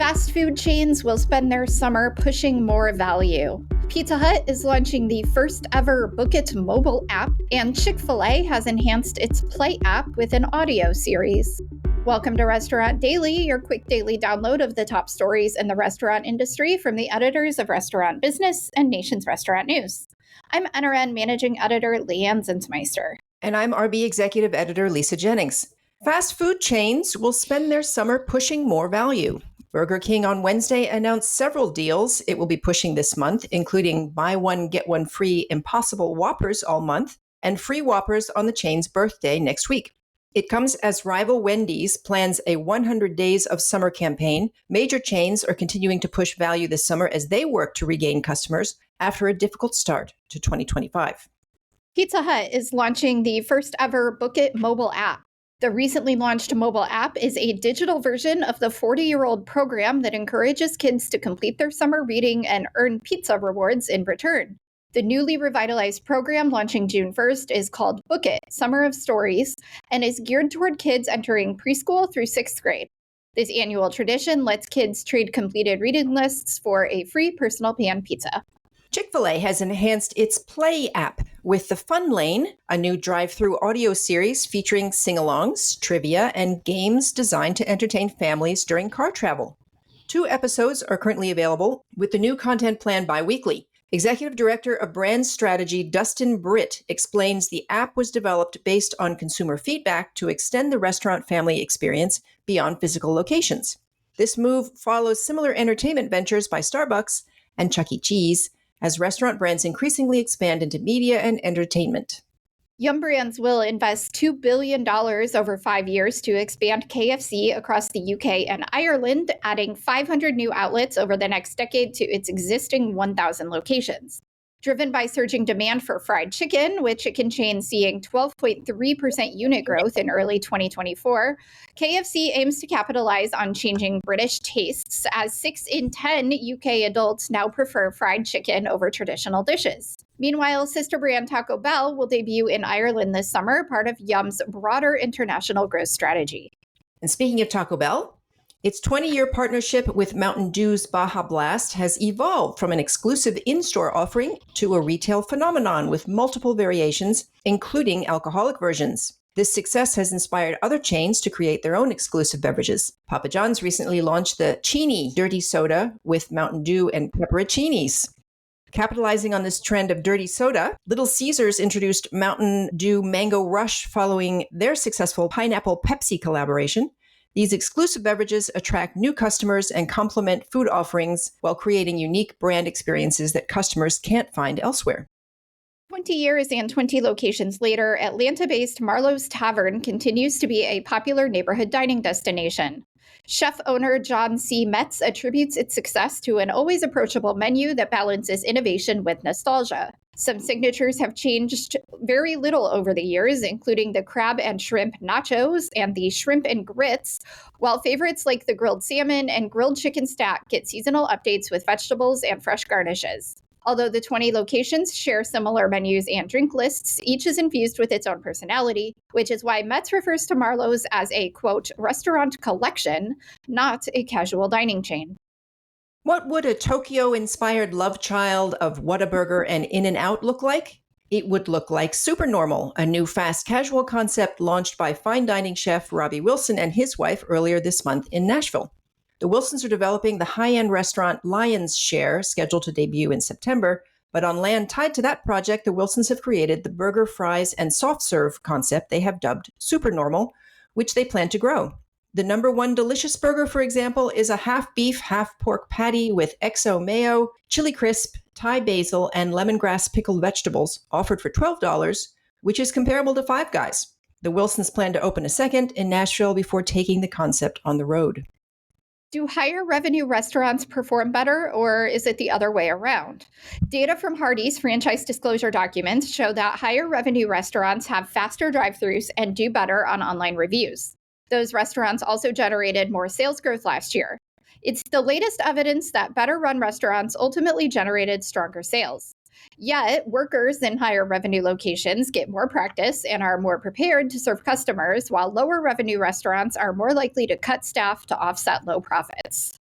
Fast food chains will spend their summer pushing more value. Pizza Hut is launching the first ever Book It mobile app, and Chick-fil-A has enhanced its Play app with an audio series. Welcome to Restaurant Daily, your quick daily download of the top stories in the restaurant industry from the editors of Restaurant Business and Nation's Restaurant News. I'm NRN Managing Editor Leanne Zinsmeister. And I'm RB Executive Editor Lisa Jennings. Fast food chains will spend their summer pushing more value. Burger King on Wednesday announced several deals it will be pushing this month, including buy one, get one free Impossible Whoppers all month and free Whoppers on the chain's birthday next week. It comes as rival Wendy's plans a 100 Days of Summer campaign. Major chains are continuing to push value this summer as they work to regain customers after a difficult start to 2025. Pizza Hut is launching the first ever Book It mobile app. The recently launched mobile app is a digital version of the 40-year-old program that encourages kids to complete their summer reading and earn pizza rewards in return. The newly revitalized program launching June 1st is called Book It, Summer of Stories, and is geared toward kids entering preschool through 6th grade. This annual tradition lets kids trade completed reading lists for a free personal pan pizza. Chick-fil-A has enhanced its Play app with the Fun Lane, a new drive-through audio series featuring sing-alongs, trivia, and games designed to entertain families during car travel. 2 episodes are currently available, with the new content planned bi-weekly. Executive Director of Brand Strategy Dustin Britt explains the app was developed based on consumer feedback to extend the restaurant family experience beyond physical locations. This move follows similar entertainment ventures by Starbucks and Chuck E. Cheese, as restaurant brands increasingly expand into media and entertainment. Yum Brands will invest $2 billion over 5 years to expand KFC across the UK and Ireland, adding 500 new outlets over the next decade to its existing 1,000 locations. Driven by surging demand for fried chicken, with chicken chains seeing 12.3% unit growth in early 2024, KFC aims to capitalize on changing British tastes, as 6 in 10 UK adults now prefer fried chicken over traditional dishes. Meanwhile, sister brand Taco Bell will debut in Ireland this summer, part of Yum's broader international growth strategy. And speaking of Taco Bell, its 20-year partnership with Mountain Dew's Baja Blast has evolved from an exclusive in-store offering to a retail phenomenon with multiple variations, including alcoholic versions. This success has inspired other chains to create their own exclusive beverages. Papa John's recently launched the Chini Dirty Soda with Mountain Dew and pepperoncinis. Capitalizing on this trend of dirty soda, Little Caesars introduced Mountain Dew Mango Rush following their successful Pineapple Pepsi collaboration. These exclusive beverages attract new customers and complement food offerings while creating unique brand experiences that customers can't find elsewhere. 20 years and 20 locations later, Atlanta-based Marlowe's Tavern continues to be a popular neighborhood dining destination. Chef-owner John C. Metz attributes its success to an always approachable menu that balances innovation with nostalgia. Some signatures have changed very little over the years, including the crab and shrimp nachos and the shrimp and grits, while favorites like the grilled salmon and grilled chicken stack get seasonal updates with vegetables and fresh garnishes. Although the 20 locations share similar menus and drink lists, each is infused with its own personality, which is why Metz refers to Marlowe's as a, quote, restaurant collection, not a casual dining chain. What would a Tokyo-inspired love child of Whataburger and In-N-Out look like? It would look like Supernormal, a new fast casual concept launched by fine dining chef Robbie Wilson and his wife earlier this month in Nashville. The Wilsons are developing the high-end restaurant Lion's Share, scheduled to debut in September, but on land tied to that project, the Wilsons have created the burger, fries, and soft serve concept they have dubbed Supernormal, which they plan to grow. The number one delicious burger, for example, is a half beef, half pork patty with XO mayo, chili crisp, Thai basil, and lemongrass pickled vegetables, offered for $12, which is comparable to Five Guys. The Wilsons plan to open a second in Nashville before taking the concept on the road. Do higher revenue restaurants perform better, or is it the other way around? Data from Hardee's franchise disclosure documents show that higher revenue restaurants have faster drive-thrus and do better on online reviews. Those restaurants also generated more sales growth last year. It's the latest evidence that better-run restaurants ultimately generated stronger sales. Yet, workers in higher revenue locations get more practice and are more prepared to serve customers, while lower revenue restaurants are more likely to cut staff to offset low profits.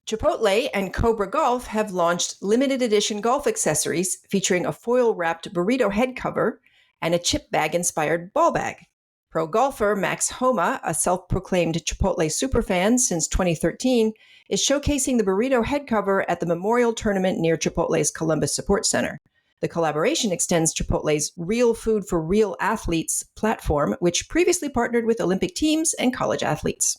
Chipotle and Cobra Golf have launched limited edition golf accessories featuring a foil-wrapped burrito head cover and a chip bag-inspired ball bag. Pro golfer Max Homa, a self-proclaimed Chipotle superfan since 2013, is showcasing the burrito head cover at the Memorial Tournament near Chipotle's Columbus Support Center. The collaboration extends Chipotle's Real Food for Real Athletes platform, which previously partnered with Olympic teams and college athletes.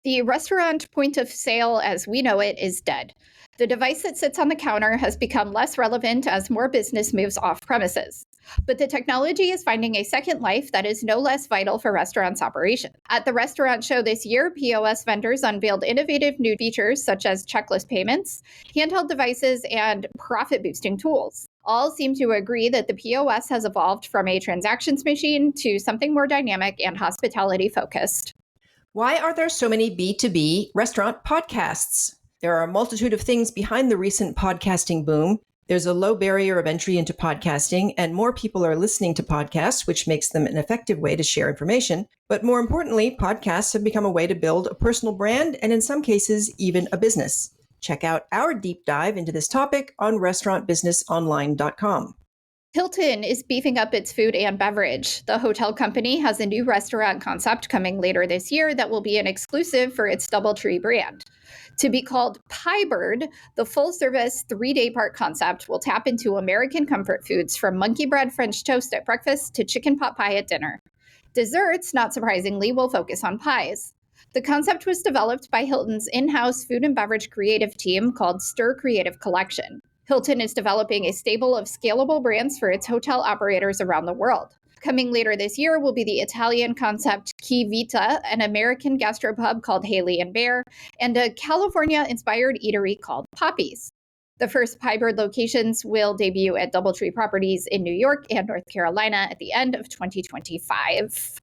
The restaurant point of sale as we know it is dead. The device that sits on the counter has become less relevant as more business moves off premises. But the technology is finding a second life that is no less vital for restaurants' operations. At the restaurant show this year, POS vendors unveiled innovative new features such as checklist payments, handheld devices, and profit-boosting tools. All seem to agree that the POS has evolved from a transactions machine to something more dynamic and hospitality-focused. Why are there so many B2B restaurant podcasts? There are a multitude of things behind the recent podcasting boom. There's a low barrier of entry into podcasting, and more people are listening to podcasts, which makes them an effective way to share information. But more importantly, podcasts have become a way to build a personal brand and in some cases, even a business. Check out our deep dive into this topic on restaurantbusinessonline.com. Hilton is beefing up its food and beverage. The hotel company has a new restaurant concept coming later this year that will be an exclusive for its DoubleTree brand. To be called Pie Bird, the full-service 3-day-part concept will tap into American comfort foods from monkey bread French toast at breakfast to chicken pot pie at dinner. Desserts, not surprisingly, will focus on pies. The concept was developed by Hilton's in-house food and beverage creative team called Stir Creative Collection. Hilton is developing a stable of scalable brands for its hotel operators around the world. Coming later this year will be the Italian concept Chi Vita, an American gastropub called Haley and Bear, and a California-inspired eatery called Poppy's. The first Pie Bird locations will debut at DoubleTree properties in New York and North Carolina at the end of 2025.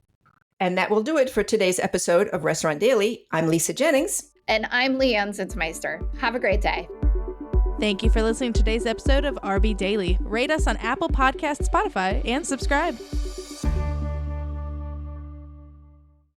And that will do it for today's episode of Restaurant Daily. I'm Lisa Jennings. And I'm Leanne Zinsmeister. Have a great day. Thank you for listening to today's episode of RB Daily. Rate us on Apple Podcasts, Spotify, and subscribe.